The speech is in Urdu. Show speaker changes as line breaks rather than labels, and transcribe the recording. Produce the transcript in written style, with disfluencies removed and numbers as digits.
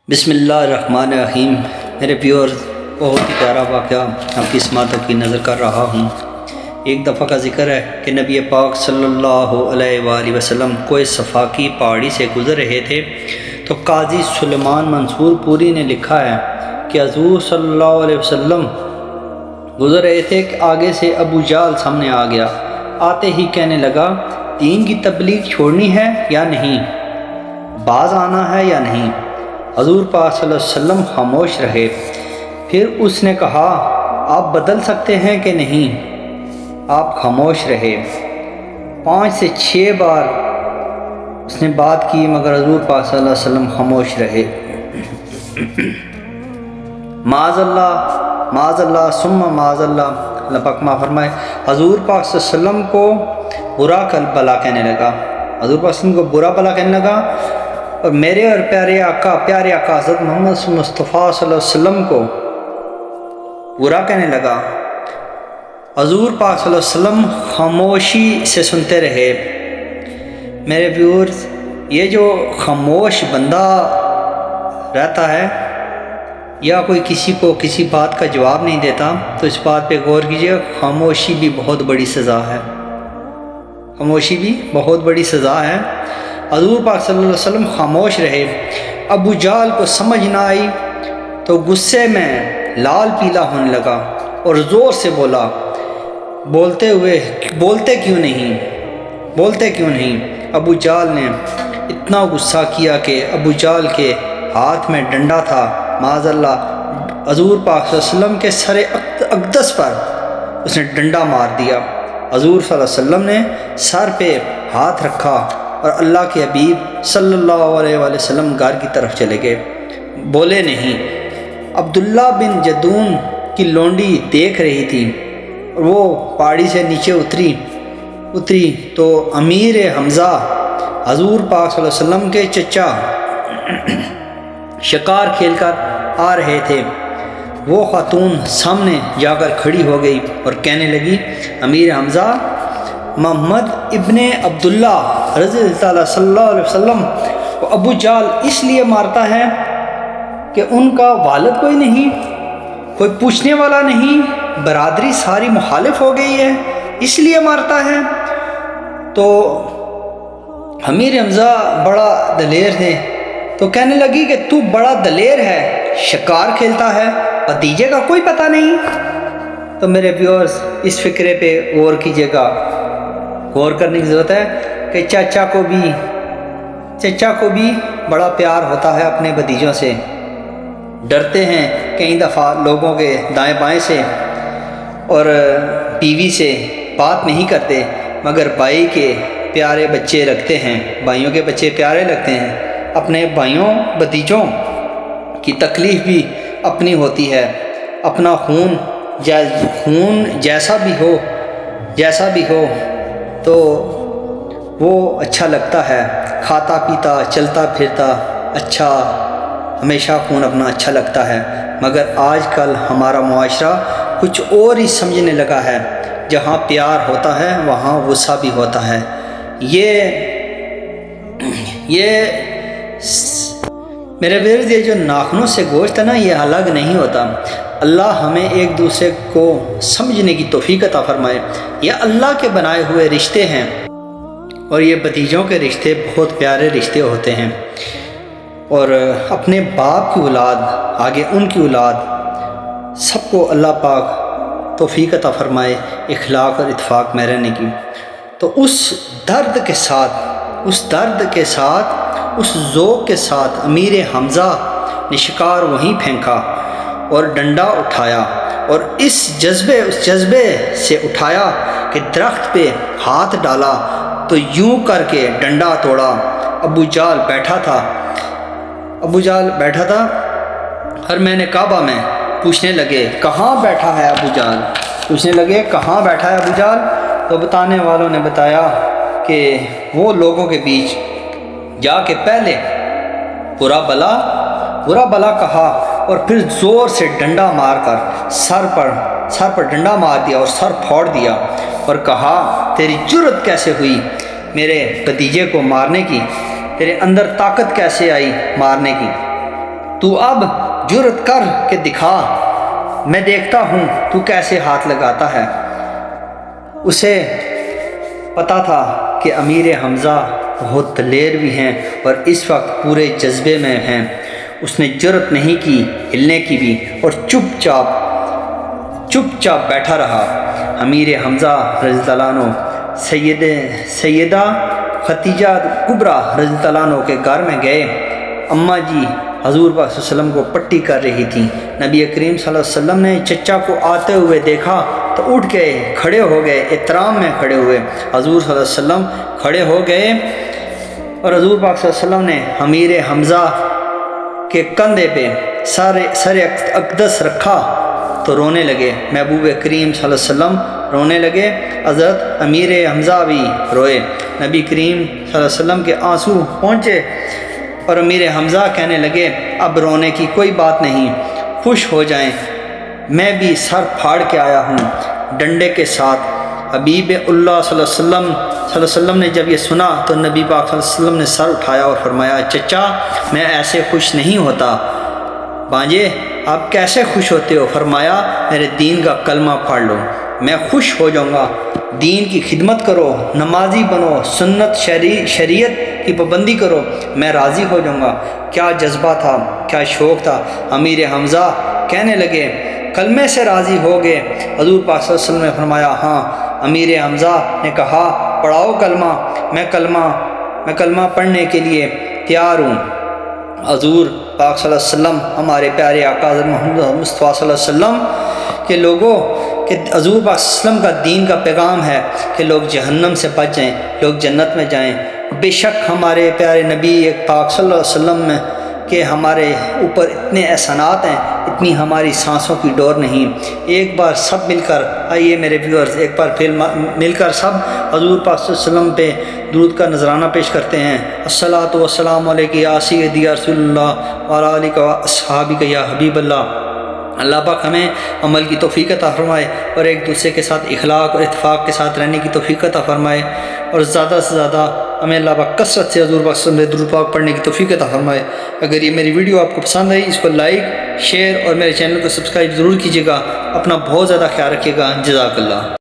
بسم اللہ الرحمن الرحیم۔ میرے ویور، بہت ہی پیارا واقعہ آپ کی سماعتوں کی نظر کر رہا ہوں۔ ایک دفعہ کا ذکر ہے کہ نبی پاک صلی اللہ علیہ وآلہ وسلم کوئی صفا کی پہاڑی سے گزر رہے تھے تو قاضی سلیمان منصور پوری نے لکھا ہے کہ حضور صلی اللہ علیہ وسلم گزر رہے تھے کہ آگے سے ابو جہل سامنے آ گیا۔ آتے ہی کہنے لگا، دین کی تبلیغ چھوڑنی ہے یا نہیں؟ باز آنا ہے یا نہیں؟ حضور پاک صلی اللہ علیہ وسلم خاموش رہے۔ پھر اس نے کہا، آپ بدل سکتے ہیں کہ نہیں؟ آپ خاموش رہے۔ 5 سے 6 بار اس نے بات کی مگر حضور پاک صلی اللہ علیہ وسلم خاموش رہے۔ معاذ اللہ معاذ اللہ ثم معاذ اللہ، اللہ پاک معاف فرمائے۔ حضور پاک صلی اللہ علیہ وسلم کو برا بلا کہنے لگا، حضور پاک صلی اللہ علیہ وسلم کو برا بلا کہنے لگا، اور میرے اور پیارے آقا حضرت محمد مصطفیٰ صلی اللہ علیہ وسلم کو برا کہنے لگا۔ حضور پاک صلی اللہ علیہ وسلم خاموشی سے سنتے رہے۔ میرے ویورز، یہ جو خاموش بندہ رہتا ہے یا کوئی کسی کو کسی بات کا جواب نہیں دیتا تو اس بات پہ غور کیجیے، خاموشی بھی بہت بڑی سزا ہے، خاموشی بھی بہت بڑی سزا ہے۔ حضور پاک صلی اللہ علیہ وسلم خاموش رہے۔ ابو جہل کو سمجھ نہ آئی تو غصے میں لال پیلا ہونے لگا اور زور سے بولا، بولتے کیوں نہیں؟ ابو جہل نے اتنا غصہ کیا کہ ابو جہل کے ہاتھ میں ڈنڈا تھا، معاذ اللہ، حضور پاک صلی اللہ علیہ وسلم کے سر اقدس پر اس نے ڈنڈا مار دیا۔ حضور صلی اللہ علیہ وسلم نے سر پہ ہاتھ رکھا اور اللہ کے حبیب صلی اللہ علیہ وآلہ وسلم گھر کی طرف چلے گئے، بولے نہیں۔ عبداللہ بن جدون کی لونڈی دیکھ رہی تھی اور وہ پہاڑی سے نیچے اتری تو امیر حمزہ حضور پاک صلی اللہ علیہ وسلم کے چچا شکار کھیل کر آ رہے تھے۔ وہ خاتون سامنے جا کر کھڑی ہو گئی اور کہنے لگی، امیر حمزہ، محمد ابن عبداللہ رضی اللہ صلی اللہ علیہ وسلم کو ابو جہل اس لیے مارتا ہے کہ ان کا والد کوئی نہیں، کوئی پوچھنے والا نہیں، برادری ساری مخالف ہو گئی ہے، اس لیے مارتا ہے۔ تو امیر حمزہ بڑا دلیر تھے تو کہنے لگی کہ تو بڑا دلیر ہے، شکار کھیلتا ہے، بھتیجے کا کوئی پتہ نہیں۔ تو میرے ویورز، اس فکرے پہ غور کیجیے گا، غور کرنے کی ضرورت ہے کہ چچا کو بھی بڑا پیار ہوتا ہے اپنے بھتیجوں سے، ڈرتے ہیں کئی دفعہ لوگوں کے دائیں بائیں سے اور بیوی سے بات نہیں کرتے، مگر بھائی کے پیارے بچے رکھتے ہیں، بھائیوں کے بچے پیارے لگتے ہیں، اپنے بھائیوں بھتیجوں کی تکلیف بھی اپنی ہوتی ہے، اپنا خون جیسا بھی ہو تو وہ اچھا لگتا ہے، کھاتا پیتا چلتا پھرتا اچھا، ہمیشہ خون اپنا اچھا لگتا ہے۔ مگر آج کل ہمارا معاشرہ کچھ اور ہی سمجھنے لگا ہے، جہاں پیار ہوتا ہے وہاں غصہ بھی ہوتا ہے۔ میرے ویرز، یہ جو ناخنوں سے گوشت ہے نا، یہ الگ نہیں ہوتا۔ اللہ ہمیں ایک دوسرے کو سمجھنے کی توفیق عطا فرمائے۔ یہ اللہ کے بنائے ہوئے رشتے ہیں اور یہ بھتیجوں کے رشتے بہت پیارے رشتے ہوتے ہیں، اور اپنے باپ کی اولاد آگے ان کی اولاد، سب کو اللہ پاک توفیق عطا فرمائے اخلاق اور اتفاق میں رہنے کی۔ تو اس درد کے ساتھ اس ذوق کے ساتھ امیر حمزہ نے شکار وہیں پھینکا اور ڈنڈا اٹھایا، اور اس جذبے سے اٹھایا کہ درخت پہ ہاتھ ڈالا تو یوں کر کے ڈنڈا توڑا۔ ابو جہل بیٹھا تھا ہر مہینے کعبہ میں، پوچھنے لگے کہاں بیٹھا ہے ابو جہل؟ تو بتانے والوں نے بتایا کہ وہ لوگوں کے بیچ جا کے پہلے برا بلا کہا اور پھر زور سے ڈنڈا مار کر سر پر ڈنڈا مار دیا اور سر پھوڑ دیا، اور کہا، تیری جرت کیسے ہوئی میرے بھتیجے کو مارنے کی؟ تیرے اندر طاقت کیسے آئی مارنے کی؟ تو اب جرت کر کے دکھا، میں دیکھتا ہوں تو کیسے ہاتھ لگاتا ہے۔ اسے پتہ تھا کہ امیر حمزہ بہت دلیر بھی ہیں اور اس وقت پورے جذبے میں ہیں۔ اس نے جرت نہیں کی ہلنے کی بھی اور چپ چاپ بیٹھا رہا۔ امیر حمزہ رضی اللہ عنہ سیدہ ختیجہ کبریٰ رضی اللہ عنہ کے گھر میں گئے۔ اماں جی حضور پاک صلی اللہ علیہ وسلم کو پٹی کر رہی تھیں۔ نبی کریم صلی اللہ علیہ وسلم نے چچا کو آتے ہوئے دیکھا تو اٹھ گئے، کھڑے ہو گئے، احترام میں کھڑے ہوئے۔ حضور صلی اللہ علیہ وسلم کھڑے ہو گئے اور حضور پاک صلی اللہ علیہ وسلم نے امیر حمزہ کے کندھے پہ سر اقدس رکھا تو رونے لگے۔ محبوب کریم صلی اللہ علیہ وسلم رونے لگے، حضرت امیر حمزہ بھی روئے۔ نبی کریم صلی اللہ علیہ وسلم کے آنسو پہنچے اور امیر حمزہ کہنے لگے اب رونے کی کوئی بات نہیں، خوش ہو جائیں، میں بھی سر پھاڑ کے آیا ہوں ڈنڈے کے ساتھ۔ حبیب اللہ صلی اللہ علیہ وسلم نے جب یہ سنا تو نبی پاک صلی اللہ علیہ وسلم نے سر اٹھایا اور فرمایا چچا میں ایسے خوش نہیں ہوتا۔ بانجے آپ کیسے خوش ہوتے ہو؟ فرمایا میرے دین کا کلمہ پڑھ لو، میں خوش ہو جاؤں گا۔ دین کی خدمت کرو، نمازی بنو، سنت شریعت کی پابندی کرو، میں راضی ہو جاؤں گا۔ کیا جذبہ تھا، کیا شوق تھا۔ امیر حمزہ کہنے لگے کلمے سے راضی ہو گئے۔ حضور پاک صلی اللہ علیہ وسلم نے فرمایا ہاں۔ امیر حمزہ نے کہا پڑھاؤ کلمہ، میں کلمہ پڑھنے کے لیے تیار ہوں۔ حضور پاک صلی اللہ علیہ وسلم ہمارے پیارے آقا حضرت محمد مصطفیٰ صلی اللہ علیہ وسلم کے لوگوں کہ حضور پاک صلی اللہ علیہ وسلم کا دین کا پیغام ہے کہ لوگ جہنم سے بچ جائیں، لوگ جنت میں جائیں۔ بے شک ہمارے پیارے نبی پاک صلی اللہ علیہ وسلم کہ ہمارے اوپر اتنے احسانات ہیں، اتنی ہماری سانسوں کی ڈور نہیں۔ ایک بار سب مل کر آئیے میرے ویورز، ایک بار پھر مل کر سب حضور پاک صلی اللہ علیہ وسلم پہ درود کا نذرانہ پیش کرتے ہیں۔ الصلاۃ والسلام علیک یا سیدی یا رسول اللہ وعلی آلک و اصحابک یا حبیب اللہ۔ اللہ پاک ہمیں عمل کی توفیق عطا فرمائے اور ایک دوسرے کے ساتھ اخلاق اور اتفاق کے ساتھ رہنے کی توفیق عطا فرمائے، اور زیادہ سے زیادہ ہمیں اللہ پاک کثرت سے حضور پاک صلی اللہ علیہ وسلم درود پاک پڑھنے کی توفیق عطا فرمائے۔ اگر یہ میری ویڈیو آپ کو پسند آئی اس کو لائک، شیئر اور میرے چینل کو سبسکرائب ضرور کیجیے گا۔ اپنا بہت زیادہ خیال رکھیے گا۔ جزاک اللہ۔